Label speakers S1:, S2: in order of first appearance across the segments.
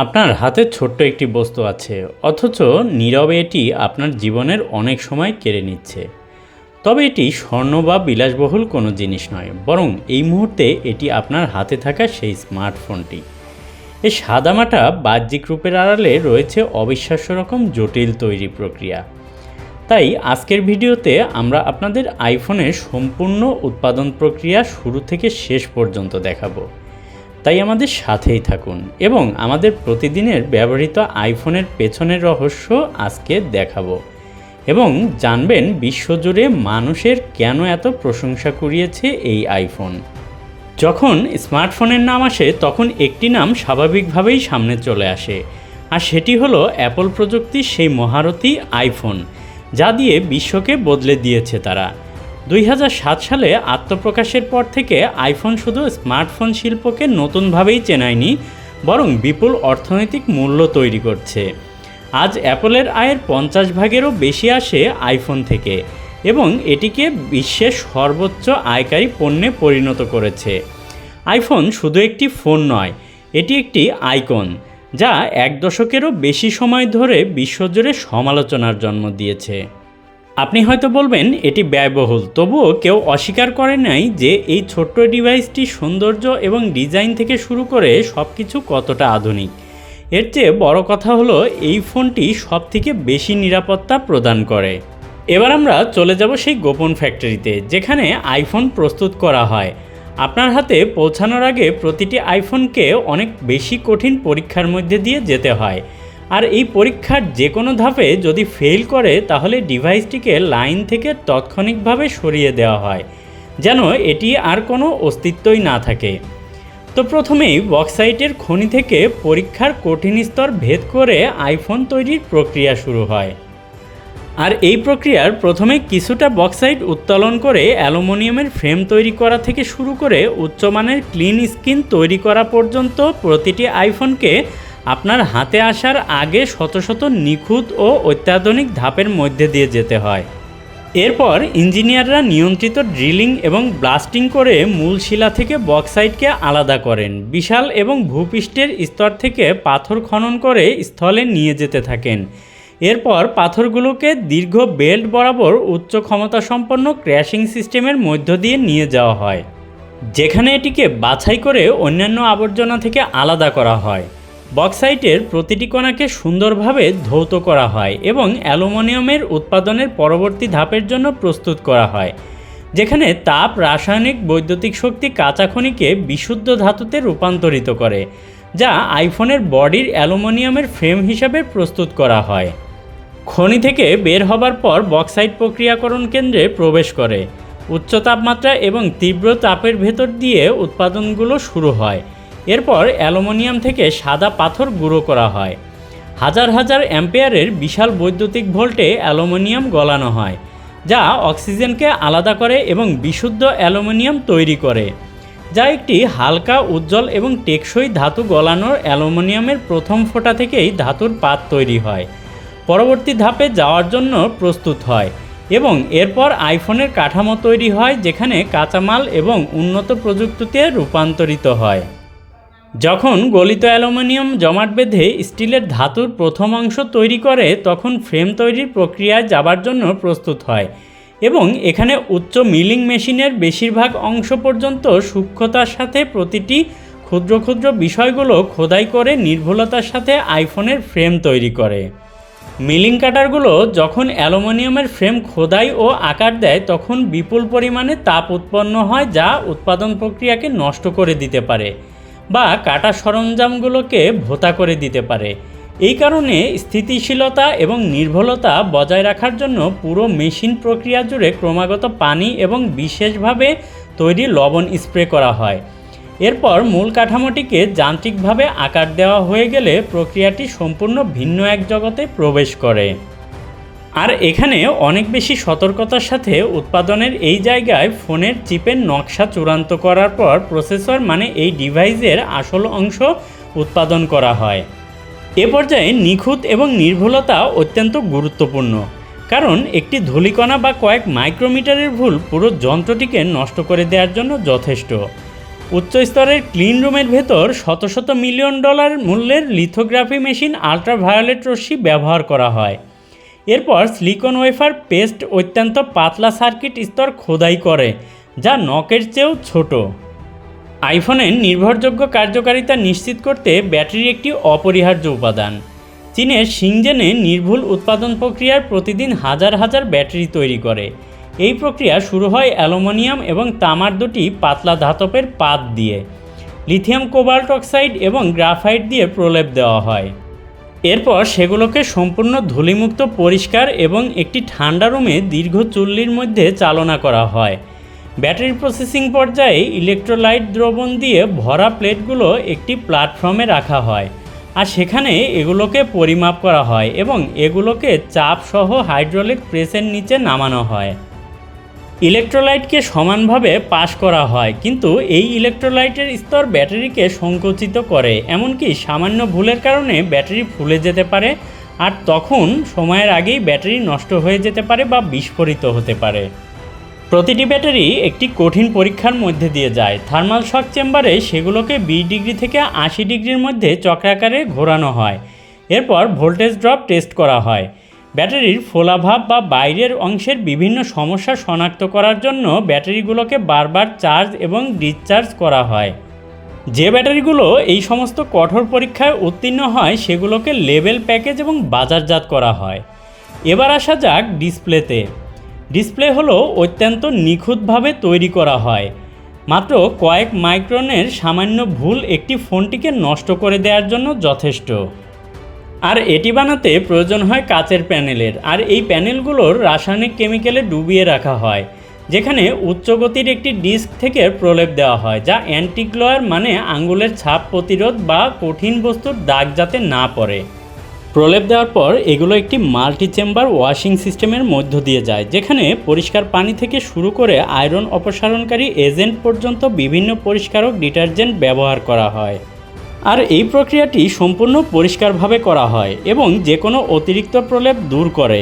S1: আপনার হাতে ছোট্ট একটি বস্তু আছে, অথচ নীরবে এটি আপনার জীবনের অনেক সময় কেড়ে নিচ্ছে। তবে এটি স্বর্ণ বা বিলাসবহুল কোনো জিনিস নয়, বরং এই মুহূর্তে এটি আপনার হাতে থাকা সেই স্মার্টফোনটি। এই সাদামাটা বাহ্যিক রূপের আড়ালে রয়েছে অবিশ্বাস্য রকম জটিল তৈরি প্রক্রিয়া। তাই আজকের ভিডিওতে আমরা আপনাদের আইফোনের সম্পূর্ণ উৎপাদন প্রক্রিয়া শুরু থেকে শেষ পর্যন্ত দেখাবো। তাই আমাদের সাথেই থাকুন এবং আমাদের প্রতিদিনের ব্যবহৃত আইফোনের পেছনের রহস্য আজকে দেখাবো এবং জানবেন বিশ্বজুড়ে মানুষের কেন এত প্রশংসা কুড়িয়েছে এই আইফোন। যখন স্মার্টফোনের নাম আসে তখন একটি নাম স্বাভাবিকভাবেই সামনে চলে আসে, আর সেটি হলো অ্যাপল প্রযুক্তির সেই মহারথী আইফোন, যা দিয়ে বিশ্বকে বদলে দিয়েছে তারা। 2007 সালে আত্মপ্রকাশের পর থেকে আইফোন শুধু স্মার্টফোন শিল্পকে নতুনভাবেই চেনায়নি, বরং বিপুল অর্থনৈতিক মূল্য তৈরি করছে। আজ অ্যাপলের আয়ের 50 ভাগেরও বেশি আসে আইফোন থেকে এবং এটিকে বিশ্বের সর্বোচ্চ আয়কারী পণ্যে পরিণত করেছে। আইফোন শুধু একটি ফোন নয়, এটি একটি আইকন, যা এক দশকেরও বেশি সময় ধরে বিশ্বজুড়ে সমালোচনার জন্ম দিয়েছে। আপনি হয়তো বলবেন এটি ব্যয়বহুল, তবুও কেউ অস্বীকার করে নাই যে এই ছোট্ট ডিভাইসটি সৌন্দর্য এবং ডিজাইন থেকে শুরু করে সব কিছু কতটা আধুনিক। এর চেয়ে বড় কথা হলো এই ফোনটি সবথেকে বেশি নিরাপত্তা প্রদান করে। এবার আমরা চলে যাব সেই গোপন ফ্যাক্টরিতে, যেখানে আইফোন প্রস্তুত করা হয়। আপনার হাতে পৌঁছানোর আগে প্রতিটি আইফোনকে অনেক বেশি কঠিন পরীক্ষার মধ্যে দিয়ে যেতে হয়, আর এই পরীক্ষার যে কোনো ধাপে যদি ফেল করে তাহলে ডিভাইসটিকে লাইন থেকে তাৎক্ষণিকভাবে সরিয়ে দেওয়া হয়, যেন এটি আর কোনো অস্তিত্বই না থাকে। তো প্রথমেই বক্সাইটের খনি থেকে পরীক্ষার কঠিন স্তর ভেদ করে আইফোন তৈরির প্রক্রিয়া শুরু হয়। আর এই প্রক্রিয়ার প্রথমে কিছুটা বক্সাইট উত্তোলন করে অ্যালুমিনিয়ামের ফ্রেম তৈরি করা থেকে শুরু করে উচ্চমানের ক্লিন স্কিন তৈরি করা পর্যন্ত প্রতিটি আইফোনকে আপনার হাতে আসার আগে শত শত নিখুঁত ও অত্যাধুনিক ধাপের মধ্যে দিয়ে যেতে হয়। এরপর ইঞ্জিনিয়াররা নিয়ন্ত্রিত ড্রিলিং এবং ব্লাস্টিং করে মূল শিলা থেকে বক্সাইটকে আলাদা করেন। বিশাল এবং ভূপৃষ্ঠের স্তর থেকে পাথর খনন করে স্থলে নিয়ে যেতে থাকেন। এরপর পাথরগুলোকে দীর্ঘ বেল্ট বরাবর উচ্চ ক্ষমতাসম্পন্ন ক্র্যাশিং সিস্টেমের মধ্য দিয়ে নিয়ে যাওয়া হয়, যেখানে এটিকে বাছাই করে অন্যান্য আবর্জনা থেকে আলাদা করা হয়। বক্সাইটের প্রতিটি কণাকে সুন্দরভাবে ধৌত করা হয় এবং অ্যালুমিনিয়ামের উৎপাদনের পরবর্তী ধাপের জন্য প্রস্তুত করা হয়, যেখানে তাপ, রাসায়নিক, বৈদ্যুতিক শক্তি কাঁচা খনিকে বিশুদ্ধ ধাতুতে রূপান্তরিত করে, যা আইফোনের বডির অ্যালুমিনিয়ামের ফ্রেম হিসাবে প্রস্তুত করা হয়। খনি থেকে বের হবার পর বক্সাইট প্রক্রিয়াকরণ কেন্দ্রে প্রবেশ করে। উচ্চ তাপমাত্রা এবং তীব্র তাপের ভেতর দিয়ে উৎপাদনগুলো শুরু হয়। এরপর অ্যালুমিনিয়াম থেকে সাদা পাথর গুঁড়ো করা হয়। হাজার হাজার অ্যাম্পিয়ারের বিশাল বৈদ্যুতিক ভোল্টে অ্যালুমিনিয়াম গলানো হয়, যা অক্সিজেনকে আলাদা করে এবং বিশুদ্ধ অ্যালুমিনিয়াম তৈরি করে, যা একটি হালকা, উজ্জ্বল এবং টেকসই ধাতু। গলানোর অ্যালুমিনিয়ামের প্রথম ফোঁটা থেকেই ধাতুর পাত তৈরি হয়, পরবর্তী ধাপে যাওয়ার জন্য প্রস্তুত হয় এবং এরপর আইফোনের কাঠামো তৈরি হয়, যেখানে কাঁচামাল এবং উন্নত প্রযুক্তিতে রূপান্তরিত হয়। যখন গলিত অ্যালুমিনিয়াম জমাট বেঁধে স্টিলের ধাতুর প্রথম অংশ তৈরি করে, তখন ফ্রেম তৈরির প্রক্রিয়ায় যাবার জন্য প্রস্তুত হয় এবং এখানে উচ্চ মিলিং মেশিনের বেশিরভাগ অংশ পর্যন্ত সূক্ষ্মতার সাথে প্রতিটি ক্ষুদ্র ক্ষুদ্র বিষয়গুলো খোদাই করে নির্ভুলতার সাথে আইফোনের ফ্রেম তৈরি করে। মিলিং কাটারগুলো যখন অ্যালুমিনিয়ামের ফ্রেম খোদাই ও আকার দেয়, তখন বিপুল পরিমাণে তাপ উৎপন্ন হয়, যা উৎপাদন প্রক্রিয়াকে নষ্ট করে দিতে পারে বা কাটা সরঞ্জামগুলোকে ভোঁতা করে দিতে পারে। এই কারণে স্থিতিশীলতা এবং নির্ভুলতা বজায় রাখার জন্য পুরো মেশিন প্রক্রিয়া জুড়ে ক্রমাগত পানি এবং বিশেষভাবে তৈরি লবণ স্প্রে করা হয়। এরপর মূল কাঠামোটিকে যান্ত্রিকভাবে আকার দেওয়া হয়ে গেলে প্রক্রিয়াটি সম্পূর্ণ ভিন্ন এক জগতে প্রবেশ করে। আর এখানে অনেক বেশি সতর্কতার সাথে উৎপাদনের এই জায়গায় ফোনের চিপের নকশা চূড়ান্ত করার পর প্রসেসর, মানে এই ডিভাইসের আসল অংশ উৎপাদন করা হয়। এ পর্যায়ে নিখুঁত এবং নির্ভুলতা অত্যন্ত গুরুত্বপূর্ণ, কারণ একটি ধূলিকণা বা কয়েক মাইক্রোমিটারের ভুল পুরো যন্ত্রটিকে নষ্ট করে দেওয়ার জন্য যথেষ্ট। উচ্চ স্তরের ক্লিন রুমের ভেতর শত শত মিলিয়ন ডলার মূল্যের লিথোগ্রাফি মেশিন আল্ট্রাভায়োলেট রশ্মি ব্যবহার করা হয়। এরপর সিলিকন ওয়েফার পেস্ট অত্যন্ত পাতলা সার্কিট স্তর খোদাই করে, যা নখের চেয়েও ছোট। আইফোনের নির্ভরযোগ্য কার্যকারিতা নিশ্চিত করতে ব্যাটারি একটি অপরিহার্য উপাদান। চীনের শিংজেনে নির্ভুল উৎপাদন প্রক্রিয়ার প্রতিদিন হাজার হাজার ব্যাটারি তৈরি করে। এই প্রক্রিয়া শুরু হয় অ্যালুমিনিয়াম এবং তামার দুটি পাতলা ধাতবের পাত দিয়ে। লিথিয়াম কোবাল্ট অক্সাইড এবং গ্রাফাইট দিয়ে প্রলেপ দেওয়া হয়। এরপর সেগুলোকে সম্পূর্ণ ধূলিমুক্ত, পরিষ্কার এবং একটি ঠান্ডা রুমে দীর্ঘ চুল্লির মধ্যে চালনা করা হয়। ব্যাটারি প্রসেসিং পর্যায়ে ইলেকট্রোলাইট দ্রবণ দিয়ে ভরা প্লেটগুলো একটি প্ল্যাটফর্মে রাখা হয়, আর সেখানে এগুলোকে পরিমাপ করা হয় এবং এগুলোকে চাপ সহ হাইড্রোলিক প্রেসের নিচে নামানো হয়। ইলেকট্রোলাইটকে সমানভাবে পাস করা হয়, কিন্তু এই ইলেকট্রোলাইটের স্তর ব্যাটারিকে সংকুচিত করে, এমনকি সামান্য ভুলের কারণে ব্যাটারি ফুলে যেতে পারে, আর তখন সময়ের আগেই ব্যাটারি নষ্ট হয়ে যেতে পারে বা বিস্ফোরিত হতে পারে। প্রতিটি ব্যাটারি একটি কঠিন পরীক্ষার মধ্যে দিয়ে যায়। থার্মাল শক চেম্বারে সেগুলোকে 20 ডিগ্রি থেকে 80 ডিগ্রির মধ্যে চক্রাকারে ঘোরানো হয়। এরপর ভোল্টেজ ড্রপ টেস্ট করা হয়। ব্যাটারির ফোলাভাব বা বাইরের অংশের বিভিন্ন সমস্যা শনাক্ত করার জন্য ব্যাটারিগুলোকে বারবার চার্জ এবং ডিসচার্জ করা হয়। যে ব্যাটারিগুলো এই সমস্ত কঠোর পরীক্ষায় উত্তীর্ণ হয় সেগুলোকে লেবেল, প্যাকেজ এবং বাজারজাত করা হয়। এবার আসা যাক ডিসপ্লেতে। ডিসপ্লে হলো অত্যন্ত নিখুঁতভাবে তৈরি করা হয়। মাত্র কয়েক মাইক্রনের সামান্য ভুল একটি ফোনটিকে নষ্ট করে দেওয়ার জন্য যথেষ্ট। আর এটি বানাতে প্রয়োজন হয় কাচের প্যানেলের, আর এই প্যানেলগুলোর রাসায়নিক কেমিক্যালে ডুবিয়ে রাখা হয়, যেখানে উচ্চ গতির একটি ডিস্ক থেকে প্রলেপ দেওয়া হয়, যা অ্যান্টিগ্লোয়ার মানে আঙ্গুলের ছাপ প্রতিরোধ বা কঠিন বস্তুর দাগ যাতে না পড়ে। প্রলেপ দেওয়ার পর এগুলো একটি মাল্টি চেম্বার ওয়াশিং সিস্টেমের মধ্য দিয়ে যায়, যেখানে পরিষ্কার পানি থেকে শুরু করে আয়রন অপসারণকারী এজেন্ট পর্যন্ত বিভিন্ন পরিষ্কারক ডিটারজেন্ট ব্যবহার করা হয়। আর এই প্রক্রিয়াটি সম্পূর্ণ পরিষ্কারভাবে করা হয় এবং যে কোনো অতিরিক্ত প্রলেপ দূর করে।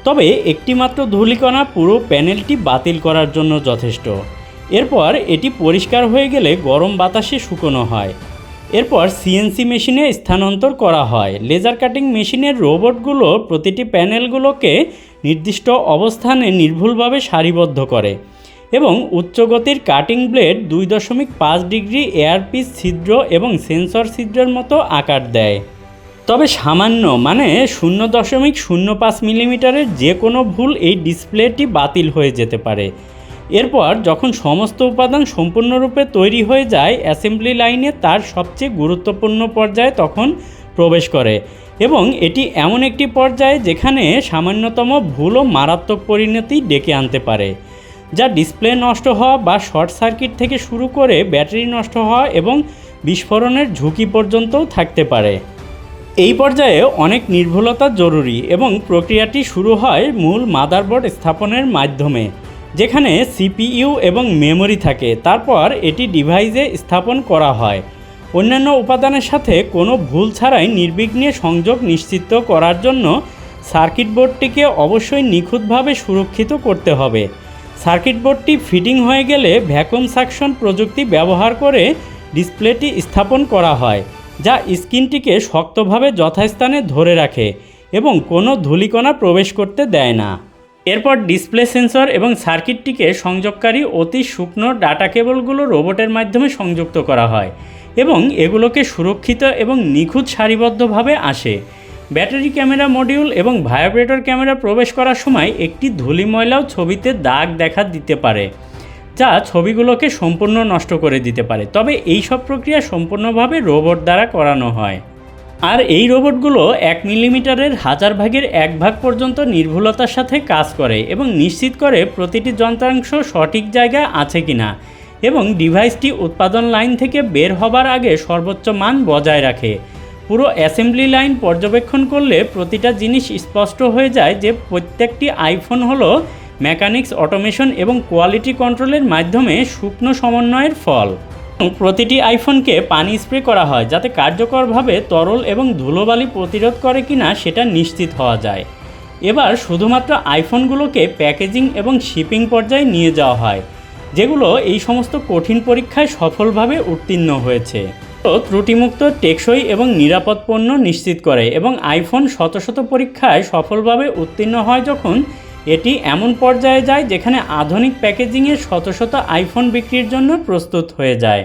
S1: তবে একটি মাত্র ধূলিকণা পুরো প্যানেলটি বাতিল করার জন্য যথেষ্ট। এরপর এটি পরিষ্কার হয়ে গেলে গরম বাতাসে শুকনো হয়। এরপর সিএনসি মেশিনে স্থানান্তর করা হয়। লেজার কাটিং মেশিনের রোবটগুলো প্রতিটি প্যানেলগুলোকে নির্দিষ্ট অবস্থানে নির্ভুলভাবে সারিবদ্ধ করে এবং উচ্চ গতির কাটিং ব্লেড 2.5 ডিগ্রি এয়ারপিস ছিদ্র এবং সেন্সর ছিদ্রের মতো আকার দেয়। তবে সামান্য মানে 0.05 মিলিমিটারের যে কোনো ভুল এই ডিসপ্লেটি বাতিল হয়ে যেতে পারে। এরপর যখন সমস্ত উপাদান সম্পূর্ণরূপে তৈরি হয়ে যায়, অ্যাসেম্বলি লাইনে তার সবচেয়ে গুরুত্বপূর্ণ পর্যায়ে তখন প্রবেশ করে এবং এটি এমন একটি পর্যায়ে যেখানে সামান্যতম ভুলও মারাত্মক পরিণতি ডেকে আনতে পারে, যা ডিসপ্লে নষ্ট হওয়া বা শর্ট সার্কিট থেকে শুরু করে ব্যাটারি নষ্ট হওয়া এবং বিস্ফোরণের ঝুঁকি পর্যন্তও থাকতে পারে। এই পর্যায়ে অনেক নির্ভুলতা জরুরি এবং প্রক্রিয়াটি শুরু হয় মূল মাদারবোর্ড স্থাপনের মাধ্যমে, যেখানে সিপিইউ এবং মেমোরি থাকে। তারপর এটি ডিভাইসে স্থাপন করা হয়। অন্যান্য উপাদানের সাথে কোনো ভুল ছাড়াই নির্বিঘ্নে সংযোগ নিশ্চিত করার জন্য সার্কিট বোর্ডটিকে অবশ্যই নিখুঁতভাবে সুরক্ষিত করতে হবে। সার্কিট বোর্ডটি ফিটিং হয়ে গেলে ভ্যাকুয়াম সাকশন প্রযুক্তি ব্যবহার করে ডিসপ্লেটি স্থাপন করা হয়, যা স্ক্রিনটিকে শক্তভাবে যথাস্থানে ধরে রাখে এবং কোনো ধূলিকণা প্রবেশ করতে দেয় না। এরপর ডিসপ্লে সেন্সর এবং সার্কিটটিকে সংযোগকারী অতি শুকনো ডাটা কেবলগুলো রোবটের মাধ্যমে সংযুক্ত করা হয় এবং এগুলোকে সুরক্ষিত এবং নিখুঁত সারিবদ্ধভাবে আসে। ব্যাটারি ক্যামেরা মডিউল এবং ভাইব্রেটর ক্যামেরা প্রবেশ করার সময় একটি ধূলি ময়লাও ছবিতে দাগ দেখা দিতে পারে, যা ছবিগুলোকে সম্পূর্ণ নষ্ট করে দিতে পারে। তবে এই সব প্রক্রিয়া সম্পূর্ণভাবে রোবট দ্বারা করানো হয়, আর এই রোবটগুলো 1 মিলিমিটারের 1000 ভাগের 1 ভাগ পর্যন্ত নির্ভুলতার সাথে কাজ করে এবং নিশ্চিত করে প্রতিটি যন্ত্রাংশ সঠিক জায়গায় আছে কিনা এবং ডিভাইসটি উৎপাদন লাইন থেকে বের হবার আগে সর্বোচ্চ মান বজায় রাখে। পুরো অ্যাসেম্বলি লাইন পর্যবেক্ষণ করলে প্রতিটা জিনিস স্পষ্ট হয়ে যায় যে প্রত্যেকটি আইফোন হলো মেকানিক্স, অটোমেশন এবং কোয়ালিটি কন্ট্রোলের মাধ্যমে শুকনো সমন্বয়ের ফল। প্রতিটি আইফোনকে পানি স্প্রে করা হয় যাতে কার্যকরভাবে তরল এবং ধুলোবালি প্রতিরোধ করে কিনা সেটা নিশ্চিত হওয়া যায়। এবার শুধুমাত্র আইফোনগুলোকে প্যাকেজিং এবং শিপিং পর্যায়ে নিয়ে যাওয়া হয়। যেগুলো এই সমস্ত কঠিন পরীক্ষায় সফলভাবে উত্তীর্ণ হয়েছে। তো ত্রুটিমুক্ত, টেকসই এবং নিরাপদ পণ্য নিশ্চিত করে এবং আইফোন শত শত পরীক্ষায় সফলভাবে উত্তীর্ণ হয় যখন এটি এমন পর্যায়ে যায় যেখানে আধুনিক প্যাকেজিংয়ে শত শত আইফোন বিক্রির জন্য প্রস্তুত হয়ে যায়।